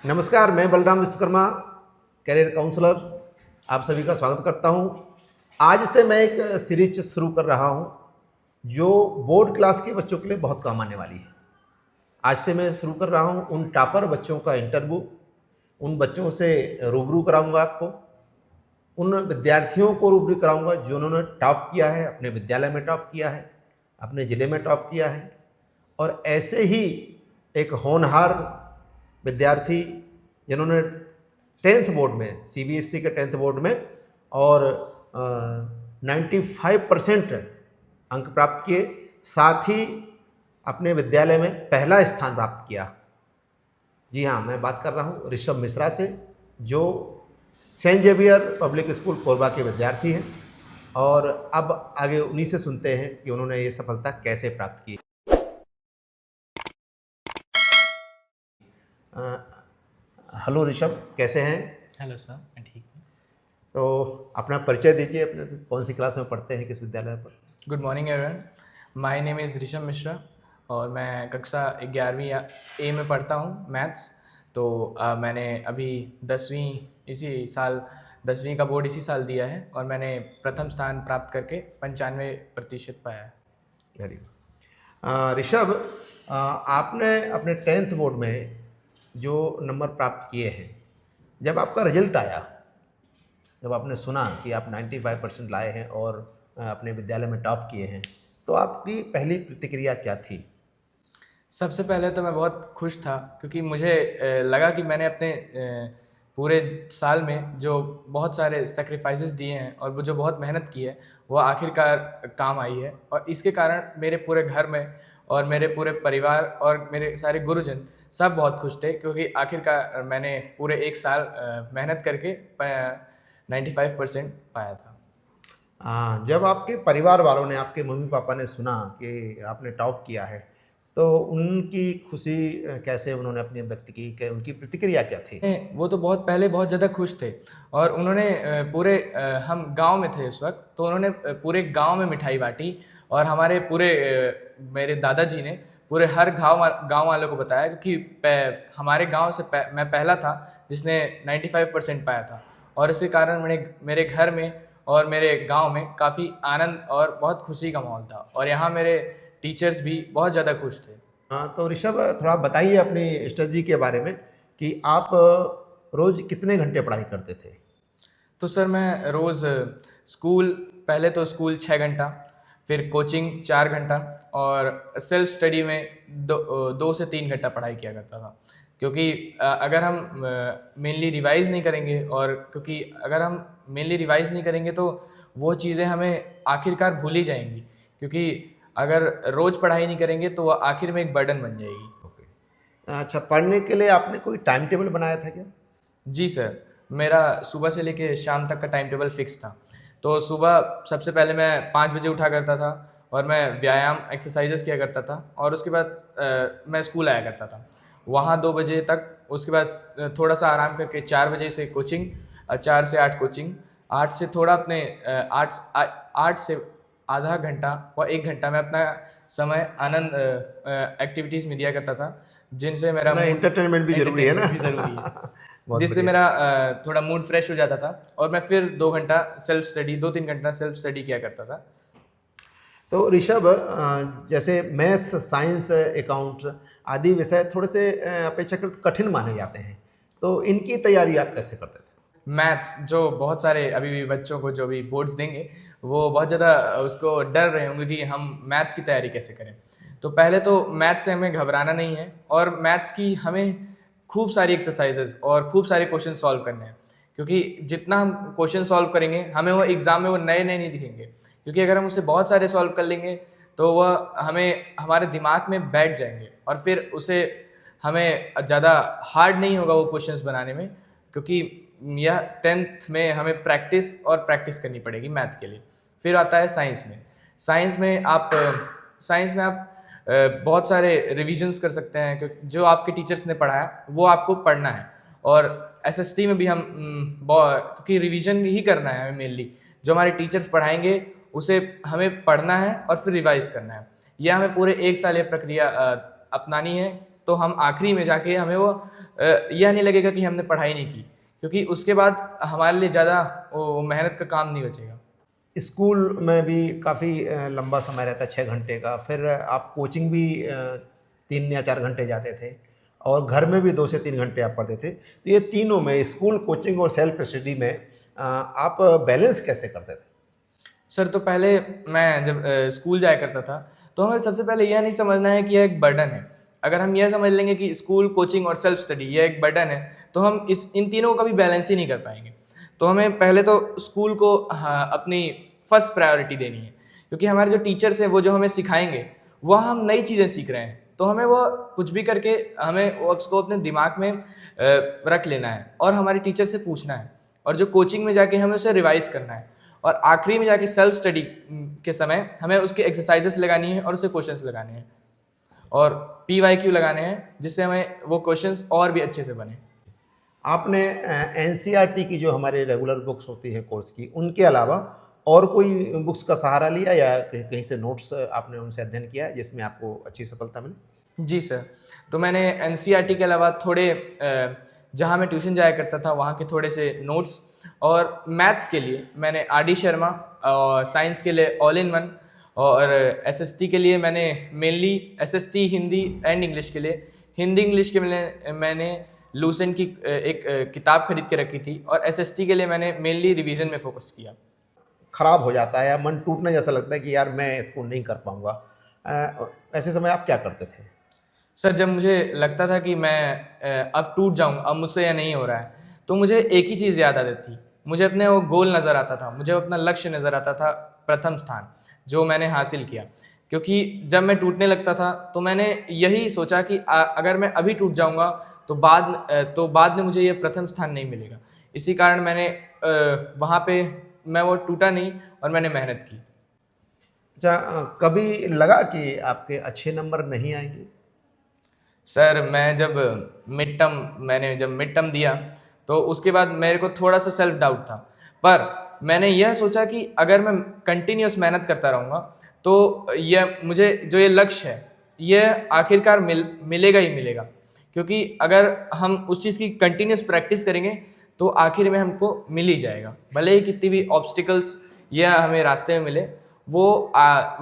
नमस्कार, मैं Balram Vishwakarma, career counsellor, आप सभी का स्वागत करता हूं। आज से मैं एक सीरीज शुरू कर रहा हूं जो बोर्ड क्लास के बच्चों के लिए बहुत काम आने वाली है। आज से मैं शुरू कर रहा हूं उन टॉपर बच्चों का इंटरव्यू, उन बच्चों से रूबरू कराऊंगा आपको, उन विद्यार्थियों को रूबरू कराऊंगा जिन्होंने टॉप किया है, अपने विद्यालय में टॉप किया है, अपने ज़िले में टॉप किया है, और ऐसे ही एक होनहार विद्यार्थी जिन्होंने 10th बोर्ड में, सीबीएसई के 10th बोर्ड में और 95% अंक प्राप्त किए, साथ ही अपने विद्यालय में पहला स्थान प्राप्त किया। जी हाँ, मैं बात कर रहा हूँ ऋषभ मिश्रा से, जो Saint Xavier public school Korba के विद्यार्थी हैं। और अब आगे उन्हीं से सुनते हैं कि उन्होंने ये सफलता कैसे प्राप्त की। हेलो ऋषभ, कैसे हैं? हेलो सर, मैं ठीक हूँ। तो अपना परिचय दीजिए, अपने कौन सी क्लास में पढ़ते हैं, किस विद्यालय पर? Good morning everyone, my name is Rishabh Mishra और मैं कक्षा 11वीं ए में पढ़ता हूँ, मैथ्स। तो मैंने अभी 10वीं का बोर्ड इसी साल दिया है और मैंने प्रथम स्थान प्राप्त करके 95% पाया है। Very good. ऋषभ, आपने अपने 10th बोर्ड में जो नंबर प्राप्त किए हैं, जब आपका रिजल्ट आया, जब आपने सुना कि आप 95% लाए हैं और अपने विद्यालय में टॉप किए हैं, तो आपकी पहली प्रतिक्रिया क्या थी? सबसे पहले तो मैं बहुत खुश था क्योंकि मुझे लगा कि मैंने अपने पूरे साल में जो बहुत सारे सेक्रीफाइसेस दिए हैं और वो जो बहुत मेहनत की है वो आखिरकार काम आई है। और इसके कारण मेरे पूरे घर में और मेरे पूरे परिवार और मेरे सारे गुरुजन सब बहुत खुश थे क्योंकि आखिरकार मैंने पूरे एक साल मेहनत करके 95% पाया था। जब आपके परिवार वालों ने, आपके मम्मी पापा ने सुना कि आपने टॉप किया है, तो उनकी खुशी कैसे उन्होंने अपनी व्यक्त की, उनकी प्रतिक्रिया क्या थी? वो तो बहुत पहले बहुत ज़्यादा खुश थे और उन्होंने हम गांव में थे उस वक्त, तो उन्होंने पूरे गांव में मिठाई बांटी और हमारे पूरे मेरे दादाजी ने पूरे हर गांव वालों को बताया क्योंकि हमारे गांव से मैं पहला था जिसने 95% पाया था। और इसके कारण मेरे घर में और मेरे गांव में काफ़ी आनंद और बहुत खुशी का माहौल था और यहाँ मेरे टीचर्स भी बहुत ज़्यादा खुश थे। हाँ, तो ऋषभ, थोड़ा बताइए अपनी स्ट्रेटजी के बारे में कि आप रोज़ कितने घंटे पढ़ाई करते थे? तो सर मैं रोज़ पहले तो स्कूल 6 घंटा, फिर कोचिंग 4 घंटा और सेल्फ स्टडी में 2 से 3 घंटा पढ़ाई किया करता था। क्योंकि अगर हम मेनली रिवाइज़ नहीं करेंगे और क्योंकि अगर हम मेनली रिवाइज़ नहीं करेंगे तो वो चीज़ें हमें आखिरकार भूल ही जाएंगी, क्योंकि अगर रोज़ पढ़ाई नहीं करेंगे तो वह आखिर में एक बर्डन बन जाएगी। ओके। अच्छा, पढ़ने के लिए आपने कोई टाइम टेबल बनाया था क्या? जी सर, मेरा सुबह से लेके शाम तक का टाइम टेबल फिक्स था। तो सुबह सबसे पहले मैं 5 बजे उठा करता था और मैं व्यायाम एक्सरसाइजेस किया करता था और उसके बाद मैं स्कूल आया करता था। वहाँ 2 बजे तक, उसके बाद थोड़ा सा आराम करके 4 बजे से कोचिंग, 4 से 8 कोचिंग, 8 से थोड़ा अपने 8 से आधा घंटा व 1 घंटा मैं अपना समय आनंद एक्टिविटीज़ में दिया करता था, जिनसे मेरा एंटरटेनमेंट भी जरूरी है ना? भी ज़रूरी है। बहुत जिससे बढ़िया। मेरा थोड़ा मूड फ्रेश हो जाता था और मैं फिर 2 घंटा सेल्फ स्टडी, 2-3 घंटा सेल्फ स्टडी किया करता था। तो ऋषभ, जैसे मैथ्स, साइंस, अकाउंट आदि विषय थोड़े से अपेक्षाकृत कठिन माने जाते हैं, तो इनकी तैयारी आप कैसे करते थे? मैथ्स जो बहुत सारे अभी भी बच्चों को जो भी बोर्ड्स देंगे वो बहुत ज़्यादा उसको डर रहे होंगे कि हम मैथ्स की तैयारी कैसे करें। तो पहले तो मैथ्स से हमें घबराना नहीं है और मैथ्स की हमें खूब सारी एक्सरसाइजेज और खूब सारे क्वेश्चन सॉल्व करने हैं, क्योंकि जितना हम क्वेश्चन सॉल्व करेंगे हमें वो एग्ज़ाम में वो नए नए नहीं दिखेंगे, क्योंकि अगर हम उसे बहुत सारे सॉल्व कर लेंगे तो वह हमें हमारे दिमाग में बैठ जाएंगे और फिर उसे हमें ज़्यादा हार्ड नहीं होगा वो क्वेश्चंस बनाने में, क्योंकि यह 10th में हमें प्रैक्टिस करनी पड़ेगी मैथ के लिए। फिर आता है साइंस में। साइंस में आप बहुत सारे रिविजन्स कर सकते हैं, क्योंकि जो आपके टीचर्स ने पढ़ाया वो आपको पढ़ना है। और एसएसटी में भी हम क्योंकि रिवीजन ही करना है हमें मेनली, जो हमारे टीचर्स पढ़ाएंगे उसे हमें पढ़ना है और फिर रिवाइज करना है। यह हमें पूरे एक साल ये प्रक्रिया अपनानी है तो हम आखिरी में जाके हमें वो यह नहीं लगेगा कि हमने पढ़ाई नहीं की, क्योंकि उसके बाद हमारे लिए ज़्यादा वो मेहनत का काम नहीं बचेगा। स्कूल में भी काफ़ी लंबा समय रहता है, 6 घंटे का। फिर आप कोचिंग भी 3 या 4 घंटे जाते थे, और घर में भी 2 से 3 घंटे आप पढ़ते थे। तो ये तीनों में, स्कूल, कोचिंग और सेल्फ स्टडी में, आप बैलेंस कैसे करते थे? सर, तो पहले मैं जब स्कूल जाया करता था, तो हमें सबसे पहले यह नहीं समझना है कि यह एक बर्डन है। अगर हम यह समझ लेंगे कि स्कूल, कोचिंग और सेल्फ स्टडी यह एक बर्डन है, तो हम इन तीनों का भी बैलेंस ही नहीं कर पाएंगे। तो हमें पहले तो स्कूल को अपनी फर्स्ट प्रायोरिटी देनी है, क्योंकि हमारे जो टीचर्स हैं वो जो हमें सिखाएंगे, वह हम नई चीज़ें सीख रहे हैं, तो हमें वो कुछ भी करके हमें उसको अपने दिमाग में रख लेना है और हमारे टीचर से पूछना है, और जो कोचिंग में जाके हमें उसे रिवाइज करना है, और आखिरी में जाके सेल्फ स्टडी के समय हमें उसके एक्सरसाइजेस लगानी है और उसे क्वेश्चंस लगाने हैं और PYQ लगाने हैं, जिससे हमें वो क्वेश्चंस और भी अच्छे से बने। आपने NCERT की जो हमारे रेगुलर बुक्स होती है कोर्स की, उनके अलावा और कोई बुक्स का सहारा लिया, या कहीं से नोट्स आपने उनसे अध्ययन किया जिसमें आपको अच्छी सफलता मिली? जी सर, तो मैंने NCERT के अलावा थोड़े जहाँ मैं ट्यूशन जाया करता था वहाँ के थोड़े से नोट्स, और मैथ्स के लिए मैंने RD शर्मा, और साइंस के लिए ऑल इन वन, और SST के लिए मैंने mainly SST Hindi and English के लिए, हिंदी इंग्लिश के लिए मैंने लूसेंट की एक किताब खरीद के रखी थी, और SST के लिए मैंने मेनली रिवीजन में फोकस किया। खराब हो जाता है या मन टूटने जैसा लगता है कि यार मैं इसको नहीं कर पाऊंगा, ऐसे समय आप क्या करते थे? सर, जब मुझे लगता था कि मैं अब टूट जाऊंगा, अब मुझसे यह नहीं हो रहा है, तो मुझे एक ही चीज़ याद आती थी। मुझे अपने वो गोल नज़र आता था, मुझे अपना लक्ष्य नज़र आता था, प्रथम स्थान जो मैंने हासिल किया। क्योंकि जब मैं टूटने लगता था तो मैंने यही सोचा कि अगर मैं अभी टूट जाऊंगा तो बाद में मुझे ये प्रथम स्थान नहीं मिलेगा। इसी कारण मैंने वहाँ पे मैं वो टूटा नहीं और मैंने मेहनत की। अच्छा, कभी लगा कि आपके अच्छे नंबर नहीं आएंगे? सर, मैंने जब मिड टर्म दिया तो उसके बाद मेरे को थोड़ा सा सेल्फ डाउट था, पर मैंने यह सोचा कि अगर मैं कंटिन्यूस मेहनत करता रहूँगा तो यह मुझे जो ये लक्ष्य है यह आखिरकार मिलेगा ही मिलेगा। क्योंकि अगर हम उस चीज़ की कंटिन्यूस प्रैक्टिस करेंगे तो आखिर में हमको मिल ही जाएगा, भले ही कितनी भी ऑब्स्टिकल्स यह हमें रास्ते में मिले, वो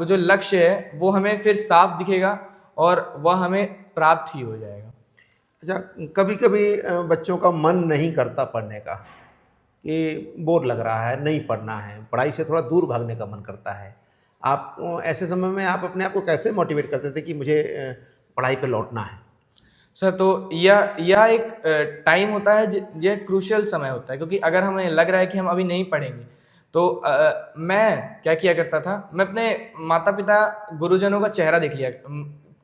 जो लक्ष्य है वो हमें फिर साफ दिखेगा और वह हमें प्राप्त ही हो जाएगा। अच्छा, कभी कभी बच्चों का मन नहीं करता पढ़ने का, कि बोर लग रहा है, नहीं पढ़ना है, पढ़ाई से थोड़ा दूर भागने का मन करता है। आप ऐसे समय में आप अपने आप को कैसे मोटिवेट करते थे कि मुझे पढ़ाई पे लौटना है? सर, तो यह एक टाइम होता है, यह क्रूशियल समय होता है, क्योंकि अगर हमें लग रहा है कि हम अभी नहीं पढ़ेंगे तो मैं क्या किया करता था, मैं अपने माता पिता गुरुजनों का चेहरा देख लिया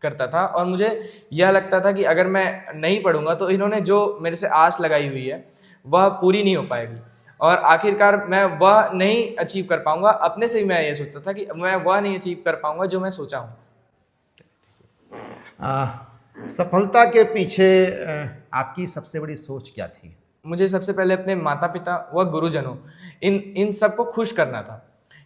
करता था, और मुझे यह लगता था कि अगर मैं नहीं पढ़ूंगा तो इन्होंने जो मेरे से आस लगाई हुई है वह पूरी नहीं हो पाएगी, और आखिरकार मैं वह नहीं अचीव कर पाऊंगा। अपने से ही मैं ये सोचता था कि मैं वह नहीं अचीव कर पाऊंगा जो मैं सोचा हूँ। सफलता के पीछे आपकी सबसे बड़ी सोच क्या थी? मुझे सबसे पहले अपने माता पिता व गुरुजनों इन सबको खुश करना था,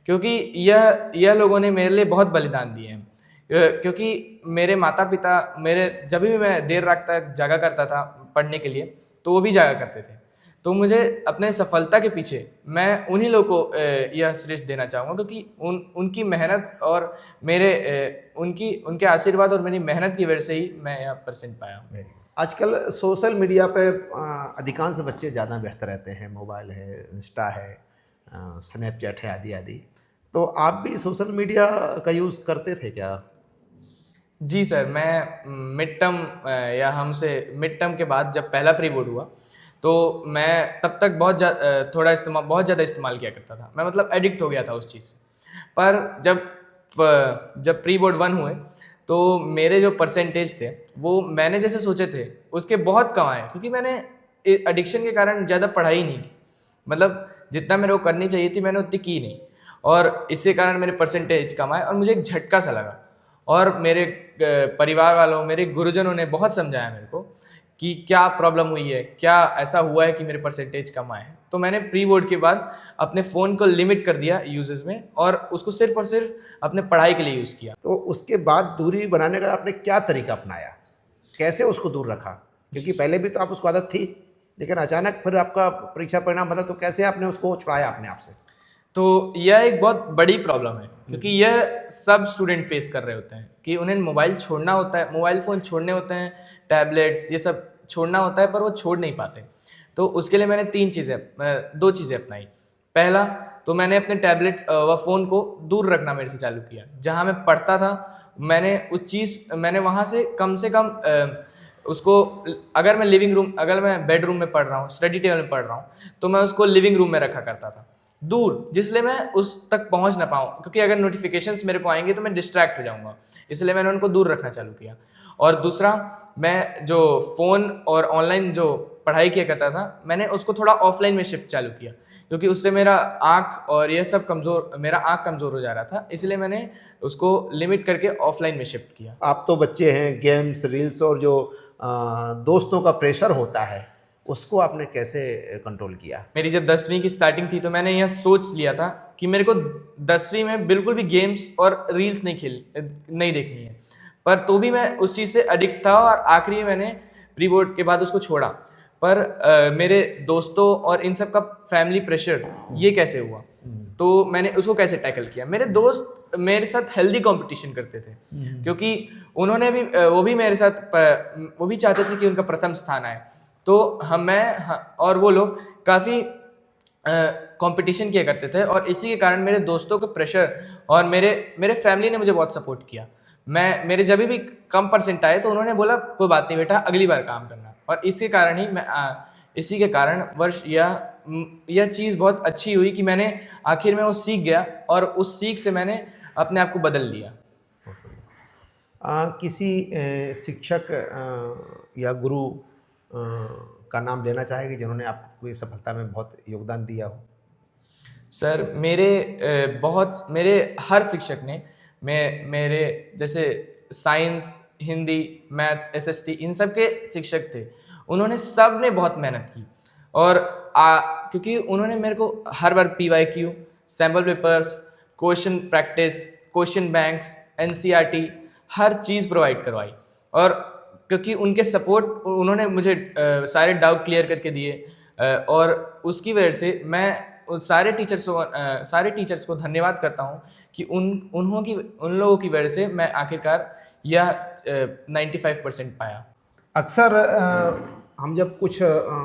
क्योंकि यह लोगों ने मेरे लिए बहुत बलिदान दिए हैं। क्योंकि मेरे माता पिता मेरे जब भी मैं देर रात तक जागा करता था पढ़ने के लिए तो वो भी जागा करते थे। तो मुझे अपने सफलता के पीछे मैं उन्हीं लोगों को यह श्रेष्ठ देना चाहूँगा, क्योंकि उनकी मेहनत और उनके आशीर्वाद और मेरी मेहनत की वजह से ही मैं यह परसेंट पाया हूँ। आजकल सोशल मीडिया पे अधिकांश बच्चे ज़्यादा व्यस्त रहते हैं, मोबाइल है, इंस्टा है, स्नैपचैट है, आदि आदि। तो आप भी सोशल मीडिया का यूज़ करते थे क्या? जी सर, मैं मिड टर्म के बाद जब पहला प्री बोर्ड हुआ तो मैं तब तक बहुत ज़्यादा इस्तेमाल किया करता था। मैं मतलब एडिक्ट हो गया था उस चीज़ से। पर जब प्री बोर्ड 1 हुए तो मेरे जो परसेंटेज थे वो मैंने जैसे सोचे थे उसके बहुत कम आए, क्योंकि मैंने एडिक्शन के कारण ज़्यादा पढ़ाई नहीं की। मतलब जितना मेरे को करनी चाहिए थी मैंने उतनी की नहीं, और इसके कारण मेरे परसेंटेज कम आए और मुझे एक झटका सा लगा। और मेरे परिवार वालों, मेरे गुरुजनों ने बहुत समझाया मेरे को कि क्या प्रॉब्लम हुई है, क्या ऐसा हुआ है कि मेरे परसेंटेज कम आए हैं। तो मैंने प्री बोर्ड के बाद अपने फ़ोन को लिमिट कर दिया यूजेस में, और उसको सिर्फ और सिर्फ अपने पढ़ाई के लिए यूज़ किया। तो उसके बाद दूरी बनाने का आपने क्या तरीका अपनाया? कैसे उसको दूर रखा? क्योंकि पहले भी तो आप उसको आदत थी, लेकिन अचानक फिर आपका परीक्षा परिणाम बदला, तो कैसे आपने उसको छुड़ाया अपने आप से? तो यह एक बहुत बड़ी प्रॉब्लम है, क्योंकि यह सब स्टूडेंट फेस कर रहे होते हैं कि उन्हें मोबाइल छोड़ना होता है, मोबाइल फ़ोन छोड़ने होते हैं, टैबलेट्स ये सब छोड़ना होता है, पर वो छोड़ नहीं पाते। तो उसके लिए मैंने 2 चीज़ें अपनाई। पहला, तो मैंने अपने टैबलेट व फ़ोन को दूर रखना मेरे से चालू किया। जहाँ मैं पढ़ता था, मैंने वहाँ से कम उसको, अगर मैं बेडरूम में पढ़ रहा हूँ, स्टडी टेबल में पढ़ रहा हूँ, तो मैं उसको लिविंग रूम में रखा करता था, दूर, जिसलिए मैं उस तक पहुंच ना पाऊँ, क्योंकि अगर नोटिफिकेशंस मेरे को आएंगे तो मैं डिस्ट्रैक्ट हो जाऊंगा। इसलिए मैंने उनको दूर रखना चालू किया। और दूसरा, मैं जो फ़ोन और ऑनलाइन जो पढ़ाई किया करता था, मैंने उसको थोड़ा ऑफलाइन में शिफ्ट चालू किया, क्योंकि उससे मेरा आँख कमज़ोर हो जा रहा था। इसलिए मैंने उसको लिमिट करके ऑफलाइन में शिफ्ट किया। आप तो बच्चे हैं, गेम्स, रील्स और जो दोस्तों का प्रेशर होता है, उसको आपने कैसे कंट्रोल किया? मेरी जब 10वीं की स्टार्टिंग थी, तो मैंने यह सोच लिया था कि मेरे को 10वीं में बिल्कुल भी गेम्स और रील्स नहीं देखनी है। पर तो भी मैं उस चीज़ से एडिक्ट था, और आखिरी में मैंने प्री बोर्ड के बाद उसको छोड़ा। पर मेरे दोस्तों और इन सब का फैमिली प्रेशर, ये कैसे हुआ, तो मैंने उसको कैसे टैकल किया। मेरे दोस्त मेरे साथ हेल्दी कंपटीशन करते थे, क्योंकि उन्होंने भी वो भी मेरे साथ वो भी चाहते थे कि उनका प्रथम स्थान आए। तो और वो लोग काफ़ी कंपटीशन किया करते थे, और इसी के कारण मेरे दोस्तों के प्रेशर और मेरे फैमिली ने मुझे बहुत सपोर्ट किया। मेरे जब भी कम परसेंट आए, तो उन्होंने बोला कोई बात नहीं बेटा, अगली बार काम करना। और इसी के कारण यह चीज़ बहुत अच्छी हुई कि मैंने आखिर में वो सीख गया, और उस सीख से मैंने अपने आप को बदल लिया। किसी शिक्षक या गुरु का नाम लेना चाहेंगे जिन्होंने आपको ये सफलता में बहुत योगदान दिया हो? सर, मेरे हर शिक्षक ने मेरे जैसे साइंस, हिंदी, मैथ्स, एसएसटी, इन सब के शिक्षक थे। उन्होंने सब ने बहुत मेहनत की, और क्योंकि उन्होंने मेरे को हर बार PYQ, sample papers, question practice, question banks, NCERT, हर चीज़ प्रोवाइड करवाई। और क्योंकि उनके सपोर्ट, उन्होंने मुझे सारे डाउट क्लियर करके दिए, और उसकी वजह से मैं उस सारे टीचर्स को धन्यवाद करता हूँ कि उन लोगों की वजह से मैं आखिरकार यह 95% पाया। अक्सर हम जब कुछ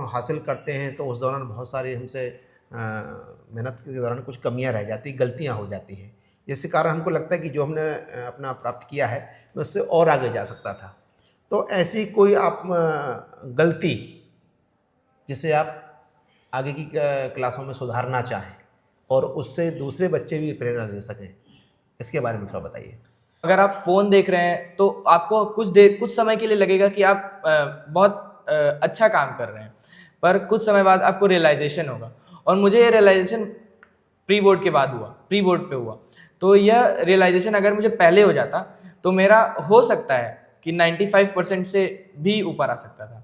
हासिल करते हैं, तो उस दौरान बहुत सारी हमसे मेहनत के दौरान कुछ कमियां रह जाती, गलतियां हो जाती हैं, जिसके कारण हमको लगता है कि जो हमने अपना प्राप्त किया है, उससे और आगे जा सकता था। तो ऐसी कोई आप गलती जिसे आप आगे की क्लासों में सुधारना चाहें, और उससे दूसरे बच्चे भी प्रेरणा ले सकें, इसके बारे में थोड़ा बताइए। अगर आप फ़ोन देख रहे हैं, तो आपको कुछ समय के लिए लगेगा कि आप बहुत अच्छा काम कर रहे हैं, पर कुछ समय बाद आपको रियलाइजेशन होगा। और मुझे ये रियलाइजेशन प्री बोर्ड पे हुआ। तो यह रियलाइजेशन अगर मुझे पहले हो जाता, तो मेरा हो सकता है कि 95% से भी ऊपर आ सकता था।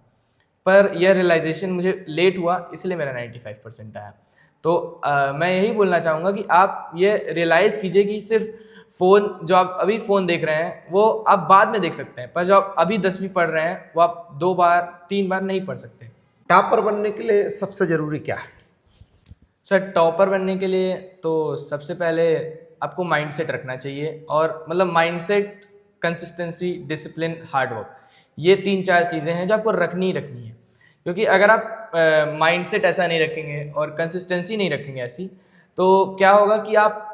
पर यह रियलाइजेशन मुझे लेट हुआ, इसलिए मेरा 95% आया। तो मैं यही बोलना चाहूँगा कि आप ये रियलाइज़ कीजिए कि सिर्फ जो आप अभी फ़ोन देख रहे हैं, वो आप बाद में देख सकते हैं, पर जो आप अभी 10वीं पढ़ रहे हैं, वो आप 2 बार 3 बार नहीं पढ़ सकते। टॉपर बनने के लिए सबसे ज़रूरी क्या है? सर, टॉपर बनने के लिए तो सबसे पहले आपको माइंडसेट रखना चाहिए, और मतलब mindset, consistency, discipline, hard work, ये 3-4 चीज़ें हैं जो आपको रखनी ही रखनी है। क्योंकि अगर आप माइंडसेट ऐसा नहीं रखेंगे और कंसिस्टेंसी नहीं रखेंगे ऐसी, तो क्या होगा कि आप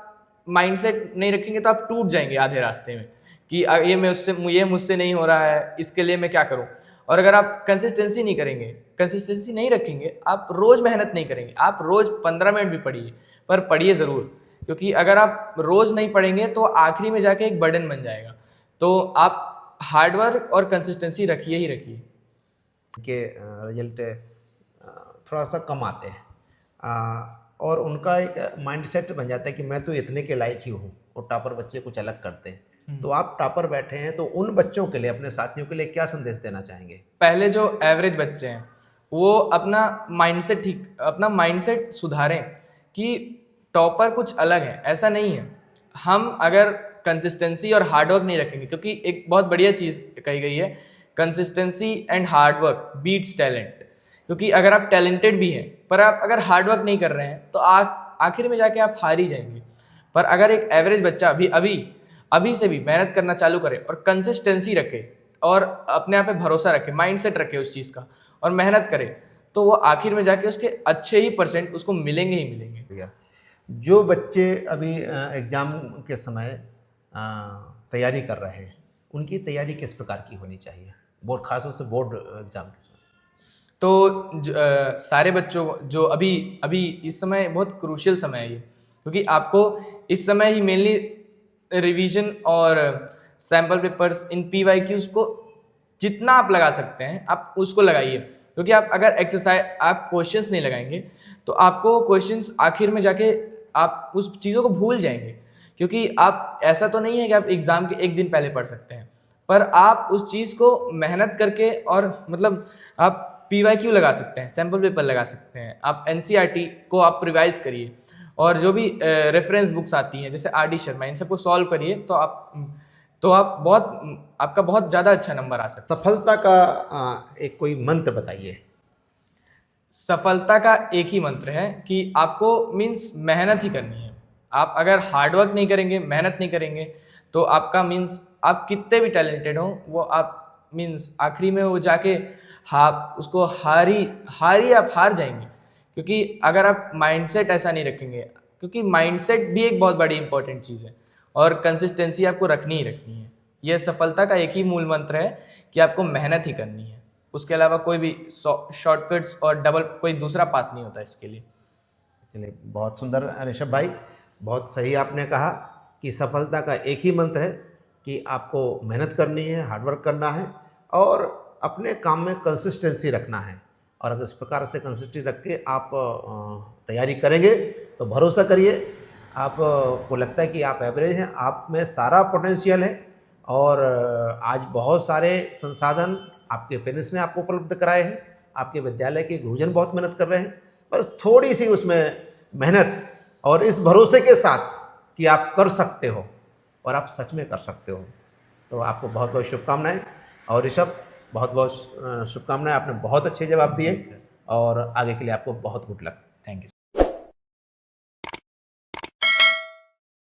माइंडसेट नहीं रखेंगे तो आप टूट जाएंगे आधे रास्ते में, कि ये मुझसे नहीं हो रहा है, इसके लिए मैं क्या करूं। और अगर आप कंसिस्टेंसी नहीं रखेंगे, आप रोज़ मेहनत नहीं करेंगे, आप रोज़ 15 मिनट भी पढ़िए, पर पढ़िए ज़रूर, क्योंकि अगर आप रोज़ नहीं पढ़ेंगे तो आखिरी में जाके एक बर्डन बन जाएगा। तो आप हार्डवर्क और कंसिस्टेंसी रखिए ही रखिए। के रिजल्ट थोड़ा सा कम आते हैं, और उनका एक माइंडसेट बन जाता है कि मैं तो इतने के लायक ही हूँ, और टॉपर बच्चे कुछ अलग करते हैं। तो आप टॉपर बैठे हैं, तो उन बच्चों के लिए, अपने साथियों के लिए क्या संदेश देना चाहेंगे? पहले जो एवरेज बच्चे हैं, वो अपना माइंडसेट सुधारें कि टॉपर कुछ अलग है, ऐसा नहीं है। हम अगर कंसिस्टेंसी और हार्डवर्क नहीं रखेंगे, क्योंकि एक बहुत बढ़िया चीज़ कही गई है, consistency and hard work beats talent. क्योंकि अगर आप टैलेंटेड भी हैं पर आप अगर हार्ड वर्क नहीं कर रहे हैं तो आखिर में जाके आप हार ही जाएंगे। पर अगर एक एवरेज बच्चा अभी से भी मेहनत करना चालू करे और कंसिस्टेंसी रखे और अपने आप पे भरोसा रखे, माइंडसेट रखे उस चीज़ का और मेहनत करे, तो वो आखिर में जाके उसके अच्छे ही परसेंट उसको मिलेंगे ही मिलेंगे। भैया, जो बच्चे अभी एग्ज़ाम के समय तैयारी कर रहे हैं, उनकी तैयारी किस प्रकार की होनी चाहिए, बोर्ड खासतौर से बोर्ड एग्ज़ाम के समय? तो सारे बच्चों को जो अभी इस समय बहुत क्रूशियल समय है ये, क्योंकि आपको इस समय ही मेनली रिवीजन और सैम्पल पेपर्स इन PYQs को जितना आप लगा सकते हैं आप उसको लगाइए। क्योंकि आप अगर आप क्वेश्चंस नहीं लगाएंगे तो आपको क्वेश्चंस आखिर में जाके आप उस चीज़ों को भूल जाएंगे। क्योंकि आप ऐसा तो नहीं है कि आप एग्ज़ाम के एक दिन पहले पढ़ सकते हैं, पर आप उस चीज़ को मेहनत करके और मतलब आप PYQ लगा सकते हैं, सैम्पल पेपर लगा सकते हैं, आप NCERT को आप रिवाइज करिए और जो भी रेफरेंस बुक्स आती हैं जैसे RD शर्मा, इन सबको सॉल्व करिए तो आपका बहुत ज़्यादा अच्छा नंबर आ सकता है। सफलता का एक कोई मंत्र बताइए। सफलता का एक ही मंत्र है कि आपको मीन्स मेहनत ही करनी है। आप अगर हार्डवर्क नहीं करेंगे, मेहनत नहीं करेंगे तो आपका मीन्स आप कितने भी टैलेंटेड हो वो आप मीन्स आखिरी में वो जाके उसको आप हार जाएंगे। क्योंकि अगर आप माइंडसेट ऐसा नहीं रखेंगे, क्योंकि माइंडसेट भी एक बहुत बड़ी इंपॉर्टेंट चीज़ है और कंसिस्टेंसी आपको रखनी ही रखनी है। यह सफलता का एक ही मूल मंत्र है कि आपको मेहनत ही करनी है, उसके अलावा कोई भी शॉर्टकट्स और डबल कोई दूसरा पाथ नहीं होता इसके लिए। चलिए, बहुत सुंदर ऋषभ भाई, बहुत सही आपने कहा कि सफलता का एक ही मंत्र है कि आपको मेहनत करनी है, हार्डवर्क करना है और अपने काम में कंसिस्टेंसी रखना है। और अगर इस प्रकार से कंसिस्टेंसी रख के आप तैयारी करेंगे तो भरोसा करिए, आपको लगता है कि आप एवरेज हैं, आप में सारा पोटेंशियल है और आज बहुत सारे संसाधन आपके पेरेंट्स ने आपको उपलब्ध कराए हैं, आपके विद्यालय के गुरुजन बहुत मेहनत कर रहे हैं। बस थोड़ी सी उसमें मेहनत और इस भरोसे के साथ कि आप कर सकते हो और आप सच में कर सकते हो, तो आपको बहुत बहुत शुभकामनाएं। और ऋषभ, बहुत बहुत शुभकामनाएं, आपने बहुत अच्छे जवाब दिए और आगे के लिए आपको बहुत गुड लक। Thank you.